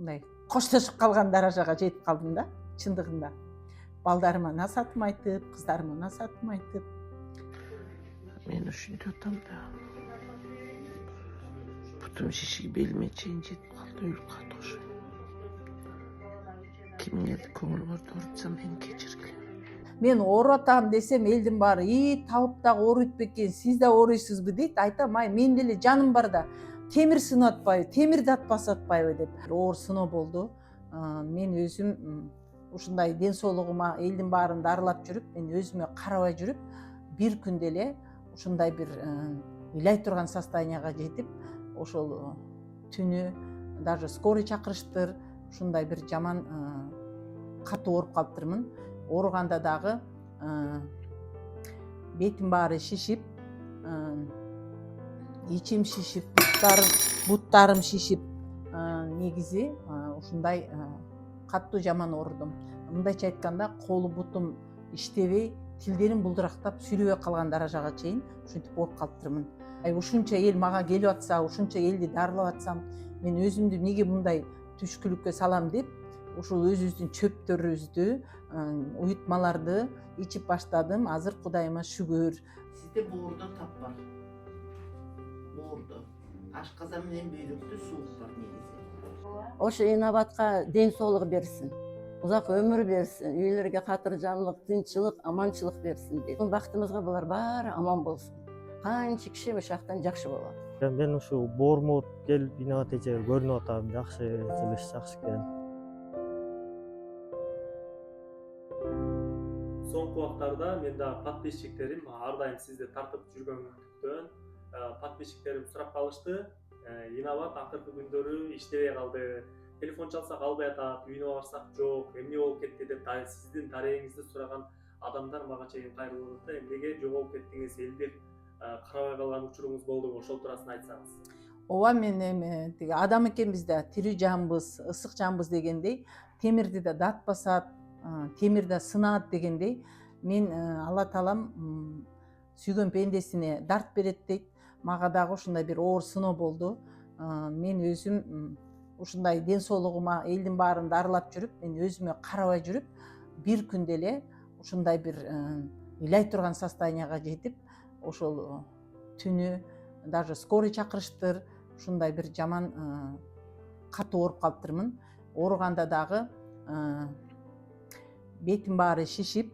мындай коштошуп калган даражага жетип калдым да, чындыгында. Балдарыма насаатым айтып, кыздарыма насаатым айтып. Мен ушинтип атам да. Бутум шишип белиме чейин жетип калды, өлүп калды ошо. Кимге көңүл буртурсам мени кечиргиле. Мен ооруп атам десем, элдин баары тауып дагы ооруйт бекен, сиз да ооруйсузбу дейт. Айтам, мен деле жаным бар да, темир сынып атпайбы, темирди атпасып атпайбы деп. Оор сыноо болду. Мен өзүм ушундай ден соолугума элдин баарын дарылап жүрүп, мен өзүмө карабай жүрүп, бир күндө эле ушундай бир ыйлай турган состоянияга жетип, ошол түнү даже скорый чакырыштыр, ушундай бир жаман катуу ооруп калыптырмын. Ооруганда дагы бетим баары шишип, ичим шишип, буттарым шишип, негизи ушундай катуу жаман оорудум. Мындайча айтканда, колу бутум иштебей, тилдерим булдурактап сүйлөбөй калган даражага чейин ушинтип ооруп калыптырмын. Ушунча эл мага келип атса, ушунча элди дарылап атсам, мен өзүмдү эмнеге мындай түшкүлүккө салам деп, ушул өзүбүздүн чөптөрүбүздү, уютмаларды ичип баштадым. Азыр Кудайыма шүгүр. Сизде боордо тап бар. Боордо. Ашказан менен бөйрөктө суук бар негизи. Ошо Инабатка ден соолук берсин. Узак өмүр берсин. Үйлөргө катыржанлык, тынччылык, аманчылык берсин дейт. Бактыбызга булар баары аман болсун. Канча киши ошол жактан жакшы болот. Мен ушу боормут келип Инабат эжеге көрүнүп атам. Жакшы жылыш, жакшы экен. Соңку убактарда мен дагы подписчиктерим ар дайым сизди тартып жүргөндүктөн подписчиктерим сурап калышты. Инабат акыркы күндөрү иштебей калды. Телефон чалсак албай атат, үйүнө барсак жок, эмне болуп кетти деп сиздин дарегиңизди сураган адамдар мага чейин кайрылып атат. Эмнеге жоголуп кеттиңиз, элди карабай калган учуруңуз болдубу? Ошол туурасында айтсаңыз. Ооба, мен эми тиги адам экенбиз да, тирүү жанбыз, ысык жанбыз дегендей, темирди да дат басат, темир да сынаат дегендей, мен Алла таалам сүйгөн пендесине дарт берет дейт. Мага дагы ушундай бир оор сыноо болду. Мен өзүм ушундай ден соолугума элдин баарын дарылап жүрүп, мен өзүмө карабай жүрүп, бир күндө эле ушундай бир ыйлай турган состоянияга жетип, ошол түнү даже скорый чакырыштыр, ушундай бир жаман катуу ооруп калыптырмын. Ооруганда дагы бетим баары шишип,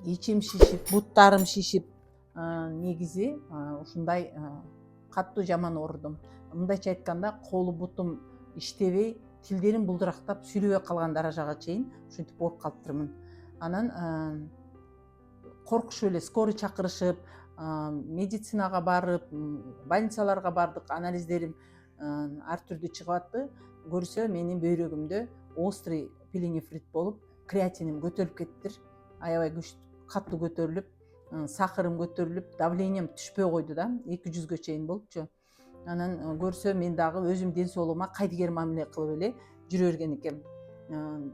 ичим шишип, буттарым шишип, негизи ушундай катуу жаман оорудум. Мындайча айтканда, колу бутум иштебей, тилдерим булдурактап сүйлөбөй калган даражага чейин ушинтип ооруп калыптырмын. Анан коркушуп эле скорый чакырышып, медицинага барып, больницаларга бардык, анализдерим ар түрдүү чыгып атты. Көрсө менин бөйрөгүмдө острый пиленефрит болуп, креатиним көтөрүлүп кеттир. Аябай катуу көтөрүлүп, сахарым көтөрүлүп, давлением түшпөй койду да, 200-гө чейин болупчу. Анан көрсө мен дагы өзүм ден соолугума кайдыгер мамиле кылып эле жүрө берген экенмин.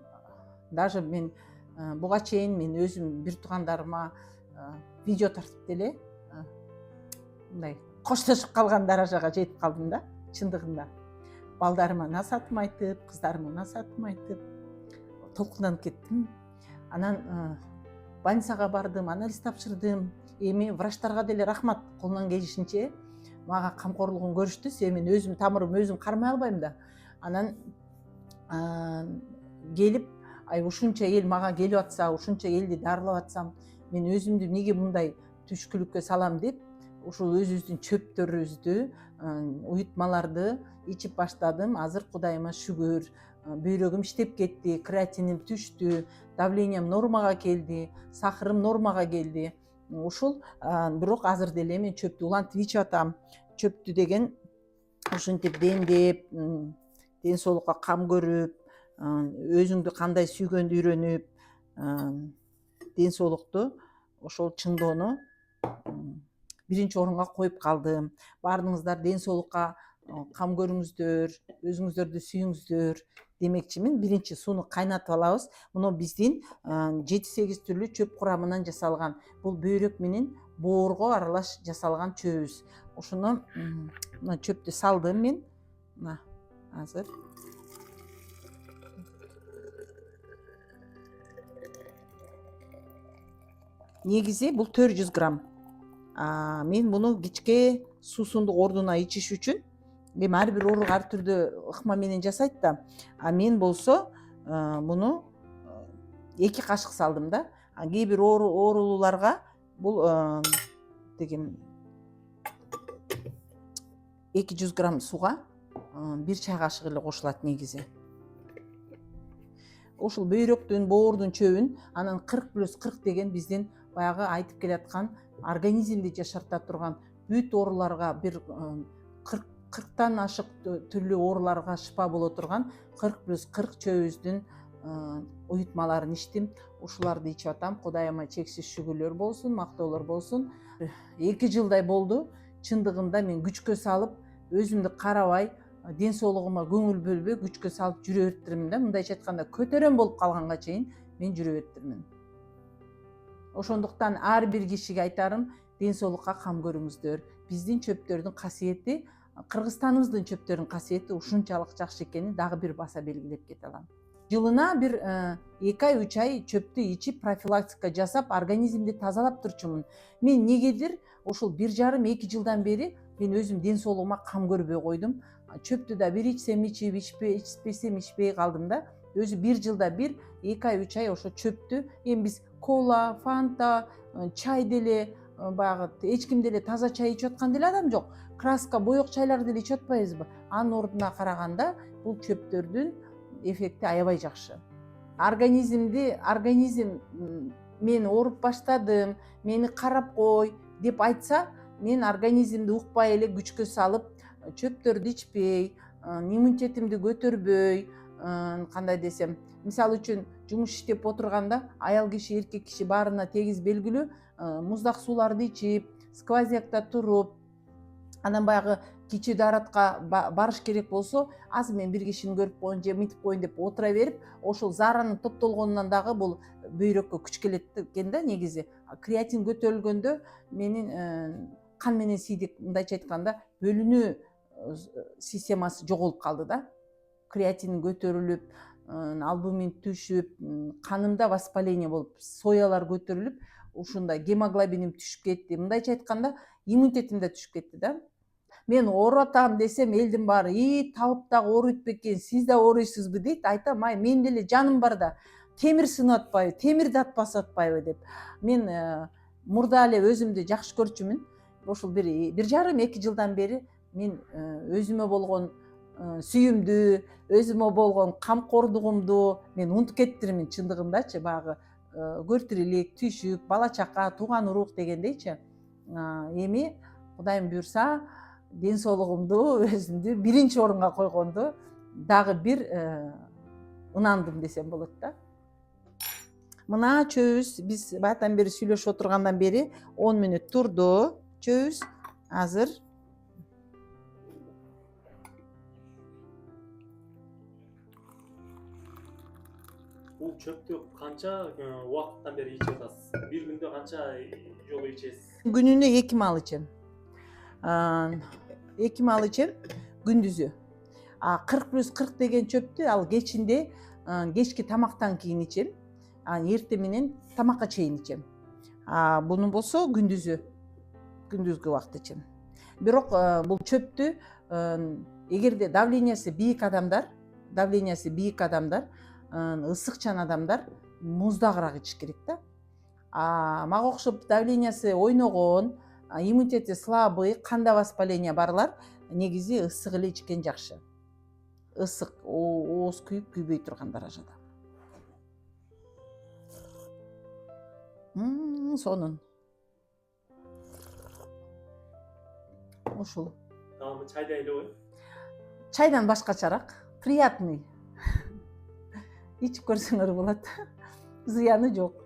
Даже мен буга чейин мен өзүм бир туугандарыма видео тартып деле мындай коштошуп калган даражага жетип калдым да, чындыгында. Балдарыма насаатым айтып, кыздарыма насаатым айтып, толкунданып кеттим. Анан больницага бардым, анализ тапшырдым. Эми врачтарга деле рахмат, колунан келишинче мага камкорлугун көрүштү. Себеби мен өзүм тамырым өзүм кармай албайм да. Анан келип, ушунча эл мага келип атса, ушунча элди дарылап атсам, мен өзүмдү эмнеге мындай түшкүлүккө салам деп, ушул өзүбүздүн чөптөрүбүздү, уютмаларды ичип баштадым. Азыр Кудайыма шүгүр, бөйрөгүм иштеп кетти, креатиним түштү, давлением нормага келди, сахарым нормага келди. Ушул бирок азыр деле мен чөптү улантып ичип атам. Чөптү деген ушинтип демдеп, ден соолукка кам көрүп, өзүңдү кандай сүйгөндү үйрөнүп, ден соолукту ошол чыңдоону биринчи орунга коюп калдым. Баардыгыңыздар ден соолукка кам көрүңүздөр, өзүңүздөрдү сүйүңүздөр демекчимин. Биринчи сууну кайнатып алабыз. Муну биздин 7-8 түрлүү чөп курамынан жасалган. Бул бөйрөк менен боорго аралаш жасалган чөбүбүз. Ошону чөптү салдым мен. азыр. Негизи бул 400 грамм. Мен буну кичке суусундук ордуна ичиш үчүн, эми ар бир ооруга ар түрдүү ыкма менен жасайт да. Мен болсо буну 2 кашык салдым да. Кээ бир оорулууларга бул деген 200 грамм суга 1 чай кашык эле кошулат негизи. Ушул бөйрөктүн, боордун чөбүн анан 40+40 деген биздин баягы айтып келаткан организмди жашарта турган бүт ооруларга бир 40тан ашык түрлүү ооруларга шыпа боло турган 40+40 чөбүбүздүн уютмаларын иштим. Ушуларды ичип атам. Кудайыма чексиз шүгүрлөр болсун, мактоолор болсун. 2 жылдай болду. Чындыгында мен күчкө салып, өзүмдү карабай, ден соолугума көңүл бөлбөй күчкө салып жүрө бериптирмин да. Мындайча айтканда көтөрөм болуп калганга чейин мен жүрө бериптирмин. Ошондуктан ар бир кишиге айтарым, ден соолукка кам көрүңүздөр. Биздин чөптөрдүн касиети, Кыргызстаныбыздын чөптөрүнүн касиети ушунчалык жакшы экенин дагы бир баса белгилеп кете алам. Жылына бир 2 ай 3 ай чөптү ичип профилактика жасап организмди тазалап турчумун. Мен негедир ушул 1,5-2 жылдан бери мен өзүм ден соолугума кам көрбөй койдум. Чөптү да бир ичсем ичип, ичпесем ичпей калдым да. Өзү 1 жылда бир 2 ай 3 ай ошо чөптү, эми биз кола, фанта, чай деле, баягы эч ким деле таза чай ичип аткан деле адам жок. Краска, боек чайларды деле ичип атпайбызбы? Анын ордуна караганда бул чөптөрдүн эффекти аябай жакшы. Организм мен ооруп баштадым, мени карап кой деп айтса, мен организмди укпай эле күчкө салып, чөптөрдү ичпей, иммунитетимди көтөрбөй, кандай десем, мисалы үчүн жумуш иштеп отурганда аял киши, эркек киши баарына тегиз белгилүү муздак сууларды ичип, сквозиякта туруп, анан баягы кичи дааратка барыш керек болсо, азыр мен бир кишини көрүп коеюн же мынтип коеюн деп отура берип, ошол зааранын топтолгонунан дагы бул бөйрөккө күч келет экен да негизи. Креатин көтөрүлгөндө менин кан менен сийдик, мындайча айтканда, бөлүнүү системасы жоголуп калды да. Креатин көтөрүлүп, албумин түшүп, канымда воспаление болуп, соялар көтөрүлүп, ушундай гемоглобиним түшүп кетти. Мындайча айтканда, иммунитетим да түшүп кетти да. Мен оорутам десем, элдин баары, табып дагы ооруйт бекен, сиз да ооруйсузбу дейт. Айтам, мен деле жаным бар да, темир сынып атпайбы, темирди атпасып атпайбы деп. Мен мурда эле өзүмдү жакшы көрчүмүн. Ошол 1,5-2 жылдан бери мен өзүмө болгон сүйүмдү, өзүмө болгон камкордугумду мен унутуп кеттирмин чындыгындачы. Баягы көртүрүлүк, түйшүк, бала чака, тууган урук дегендейчи. Эми Кудайым буйрса, ден соолугумду өзүмдү биринчи орунга койгонду дагы бир ынандым десем болот да. Мына чөбүбүз биз баягыдан бери сүйлөшүп отургандан бери 10 мүнөт турду. Чөбүбүз азыр. Бул чөптү канча убакыттан бери ичип атасыз? Бир күндө канча жолу ичесиз? Күнүнө 2 мал ичем. 2 мал ичем күндүзү. 40+40 деген чөптү ал кечинде, кечки тамактан кийин ичем. Эртең менен тамакка чейин ичем. Буну болсо күндүзгү убакыт ичем. Бирок бул чөптү эгерде давлениясы бийик адамдар, ысыкчан адамдар муздагыраак ичиш керек да. Мага окшоп давлениясы ойногон, иммунитети слабый, канда воспаление барлар негизи ысык эле ичкен жакшы. Ысык, ооз күйүп күйбөй турган даражада. Сонун. Ушул. Таамы чайдай эле ой. Чайдан башкачараак, приятный. Ичип көрсөңөр болот. Зыяны жок.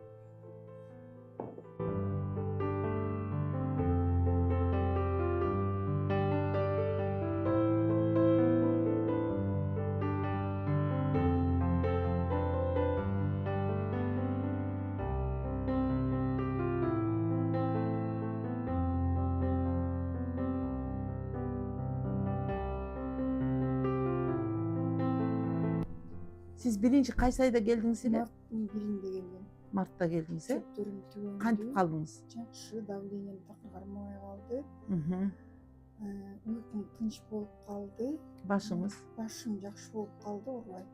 Сиз биринчи кайсы айда келдиңиз эле? Марттын 1-inde келген. Мартта келдиңиз, э? Чөптөрүм түгөндү. Кантип калдыңыз? Жакшы, давлением такыр кармабай калды. Мхм. Уйкум тынч болуп калды. Башыңыз? Башым жакшы болуп калды, оорубай.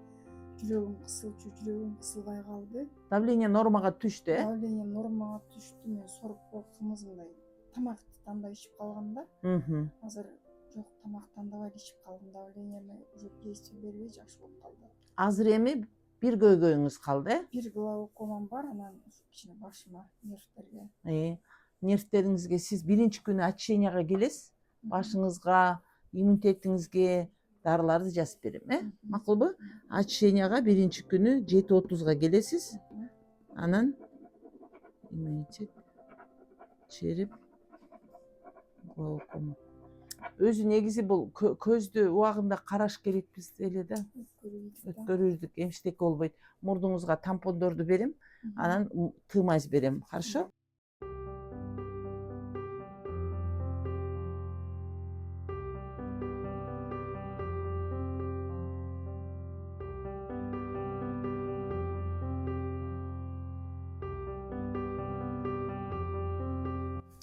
Жүрөгүм кысылчу, жүрөгүм кысылбай калды. Давление нормага түштү, э? Давлением нормага түштү. Мен сорокко кымызындай тамакты тандап ичип калганда, Мхм. азыр жок, тамак тандабай ичип калдым. Давлениеме уже действие бербей жакшы болуп калды. Азыр эми бир көйгөйүңүз калды, э? Бир глаукомам бар, анан кичине башыма, нервтерге. Нервтериңизге сиз биринчи күнү оченияга келесиз. Башыңызга, иммунитетиңизге дарыларды жазып берем, э? Макулбу? Оченияга биринчи күнү 7:30-га келесиз. Анан иммунитет, череп, глаукома. Өзү негизи бул көздү убагында караш керекпиз эле да. Өткөрүүрдүк, эмчтеке болбойт. Мурдуңузга тампондорду берем, анан тыймайыз берем. Хорошо?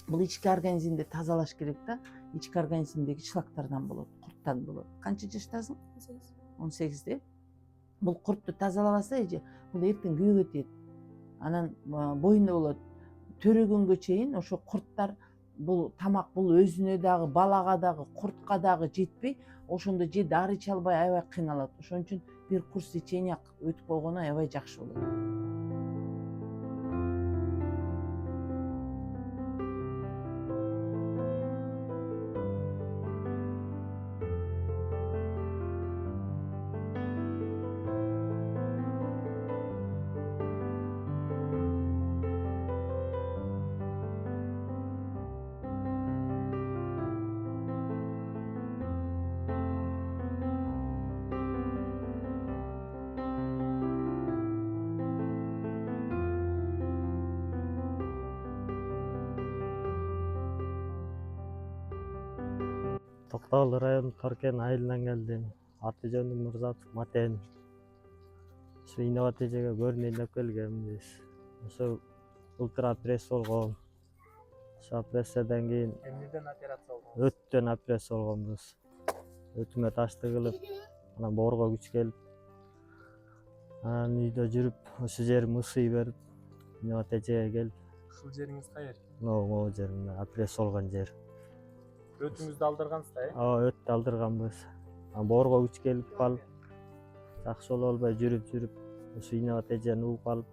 Бул ички организмди тазалаш керек да. Ички организмдеги члактардан болот, курттан болот. Канча жаштасың? 18-де. Бул куртту тазалабаса эже, бул эртең күйөөгө тиет. Анан боюнда болот. Төрөгөнгө чейин ошо курттар, бул тамак бул өзүнө дагы, балага дагы, куртка дагы жетпей, ошондо же дары иче албай аябай кыйналат. Ошон үчүн бир курс лечения өтүп койгону аябай жакшы болот. Токтогул району Торкен айылынан келдим. Аты жөнүм Мырзатов Матен. Ошо Инабат эжеге көрүнөйүн деп келгенбиз. Ошо ультра пресс болгон. Ошо операциядан кийин Эмнеден операция болдуңуз? өттөн операция болгонбуз. Өтүмө ташты кылып, анан боорго күч келип, анан үйдө жүрүп, ошо жерим ысый берип, Инабат эжеге келип, Ушул жериңиз кайер? могу жеримде операция болгон жер. Өтүңүздү алдыргансыз да, э? Ооба, өттү алдырганбыз. Боорго күч келип калып, жакшы боло албай жүрүп, ошо Инабат эжени угуп алып,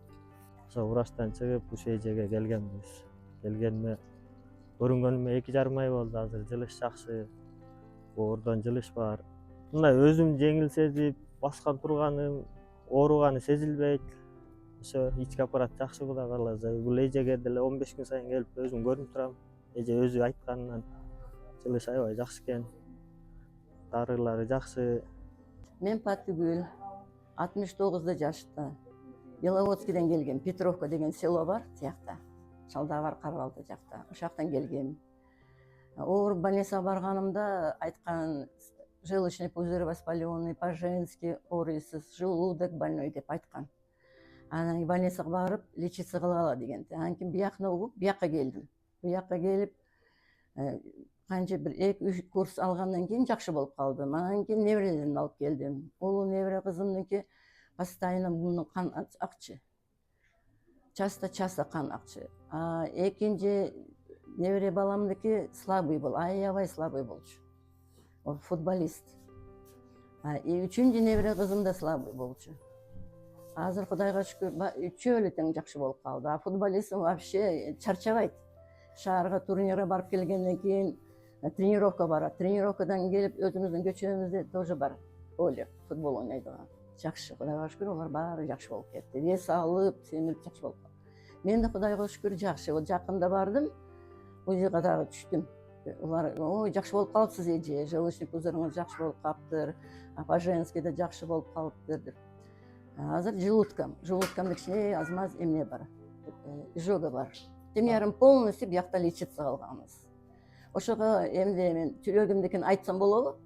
ошо врачтан чыгып, ушул эжеге келгенбиз. Келгениме көрүнгөнүмө 2,5 ай болду. Азыр жылыш жакшы, боордон жылыш бар. Мындай өзүм жеңил сезип, баскан турганым, ооруганы сезилбейт. Ошо ички аппарат жакшы кудай кааласа. Бул эжеге деле 15 күн сайын келип өзүм көрүнүп турам. Эже өзү айтканынан жылыш аябай жакшы экен. Дарылары жакшы. Мен Патыгүл, 69 жашта. Беловодскийден келген, Петровка деген село бар, тиякта. Шалдабар Карабалды жакта. Ошактан келгем. Оор больницага барганымда айткан, желчный пузырь воспаленный, по-женски ооруйсуз, желудок больной деп айткан. Анан больницага барып, лечиться кылгыла дегенди. Анан кийин биякны угуп, бияка келдим. Бияка келип, канча бир 2-3 курс алгандан кийин жакшы болуп калдым. Анан кийин неберелеримди алып келдим. Улуу небере кызымдыкы постоянно мунун кан акчы. Часто кан акчы. Экинчи небере баламдыкы слабый бол, аябай слабый болчу. Ол футболист. Үчүнчү небере кызым да слабый болчу. Азыр Кудайга шүкүр, үчөө эле тең жакшы болуп калды. Футболистим вообще чарчабайт. Шаарга турнирге барып келгенден кийин тренировка барат. Тренировкадан келип өзүбүздүн көчөбүздө тоже бар. Оля футбол ойнойдуган. Жакшы, Кудайга шүкүр, алар баары жакшы болуп кетти. Вес алып, семирип жакшы болуп калды. Мен да Кудайга шүкүр жакшы. Вот жакында бардым, УЗИга дагы түштүм. Улар, ой, жакшы болуп калыпсыз эже, желчный пузырыңыз жакшы болуп калыптыр, по-женски да жакшы болуп калыптыр деп. Азыр желудкамда кичине аз-маз эмне бар, изжога бар. Темярым полностью биякта лечиться кылганбыз. Ошого эмне мен жүрөгүмдикин айтсам болобу?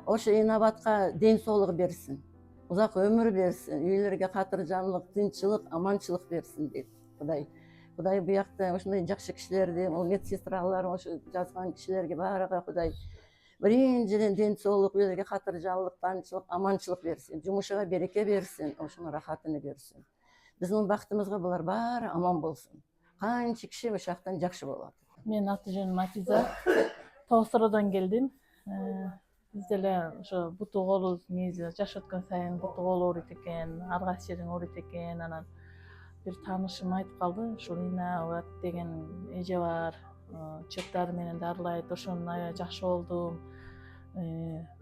Ошо Инабатка ден соолук берсин. Uzak ömür bersin, үйлерге катыржанлык, тынчылык, аманчылык берсин дейт Кудай. Кудай буякта ошондой жакшы кишилерди, медсестралар, ошо жазган кишилерге баарыга Кудай биринчиден ден соолук, үйлерге катыржанлык, тынчылык, аманчылык берсин, жумушуга береке берсин, ошонун рахатын берсин. Биздин бактыбызга булар баары аман болсун. Канча киши ошол жактан жакшы болот. Мен аты жөнүм Атиза. Тоосороодон келдим. Биз деле ошо буту колубуз негизи жаш өткөн сайын буту кол ооруйт экен, ар кайсы жериң ооруйт экен. Анан бир таанышым айтып калды, ушул Инабат деген эже бар, чөп дары менен дарылайт, ошонун аябай жакшы болдум.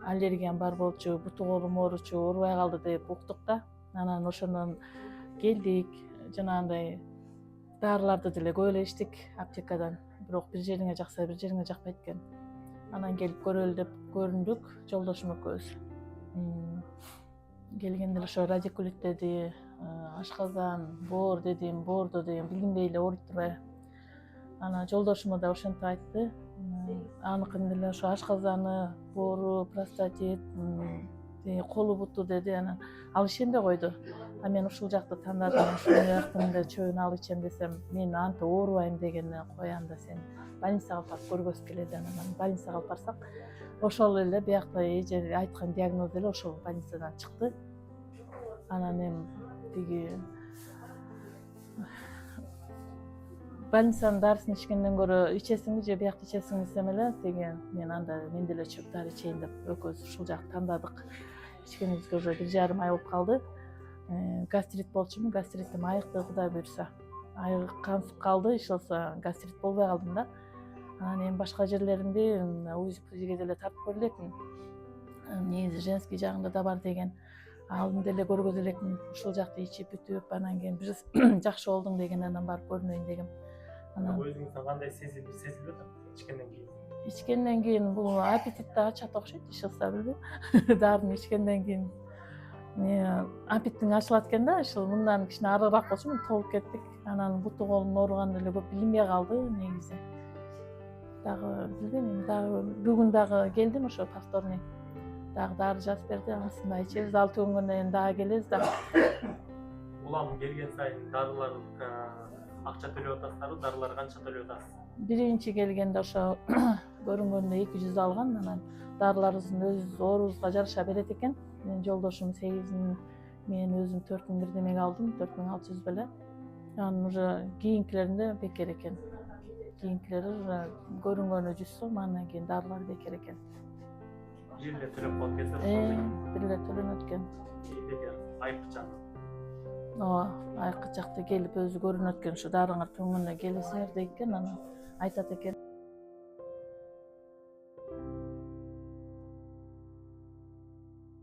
Аллергиям бар болчу, буту колум ооручу, оорубай калды деп уктук да. Анан ошондон келдик, жанагындай дарыларды деле көп эле ичтик аптекадан. Бирок бир жериңе жакса, бир жериңе жакпайт экен. Анан келип көрөлү деп көрүндүк, жолдошум экөөбүз. Келгенде ошо радикулит деди, ашказан, боор дедим, боордо дедим, билинбей эле ооруйт турбайбы. Анан жолдошума да ошентип айтты. Аныкын деле ошо ашказаны, боору, простатит, колу буту деди. Анан ал ишенбей койду. А мен ушул жакты тандадым, ушул жактын да чөбүн алып ичем десем, мен антип оорубайм дегенде, кой анда сен больницага алып барып көргөзүп келеди. Анан больницага алып барсак, ошол эле биякта эже айткан диагноз эле ошол больницадан чыкты. Анан эми тиги больницанын дарысын ичкенден көрө ичесиңби же биякта ичесиңби десем эле, тиги мен анда мен деле чөп дары ичейин деп экөөбүз ушул жакты тандадык. Ичкенибизге уже 1,5 ай болуп калды. Гастрит болчумун, гастритим айыкты, Кудай буйрса. Айыккансып калды, ишелсе гастрит болбой калдым да. Анан эми башка жерлеримди УЗИге деле тартып көрө элекмин. Негизи женский жагында да бар деген. Алдын деле көргөзө элекмин. Ушул жакты ичип бүтүп, анан кийин бир жакшы болдуң дегенден барып көрүнөйүн дегем. Анан өзүңүздөн кандай сезилип атат ичкенден кийин? Ичкенден кийин бул аппетитти ачат окшойт, ишелсе билбейм. Дарыны ичкенден кийин аппетитиң ачылат экен да, ушул мындан кичине арыраак болчу, толуп кеттик. Анан буту колум ооруган деле көп билинбей калды негизи. Дагы билбейм, дагы бүгүн дагы келдим ошо повторный. Дагы дары жазып берди, анысын да ичебиз, 6 күнгөндөн кийин дагы келебиз да. Улам келген сайын дарылар акча төлөп атасызбы? Дарылар канча төлөп атасыз? Биринчи келгенде ошо көрүнгөндө 200 алган, анан дарыларыбыздын өз оорубузга жараша берет экен. Менин жолдошум 8.000, мен өзүм 4.000 бирдемеге алдым, 4.600 беле. Анан уже кийинкилеринде бекер экен. Кийинкилери уже көрүнгөнү 100 сом, андан кийин дарылар бекер экен. Бир эле төлөп коюп келсе, Бир эле төлөнөт экен. айкы жагы. Ооба, айкы жакта келип өзү көрүнөт экен, ушу дарыңар түнгөндө келесиңер дейт экен, анан айтат экен.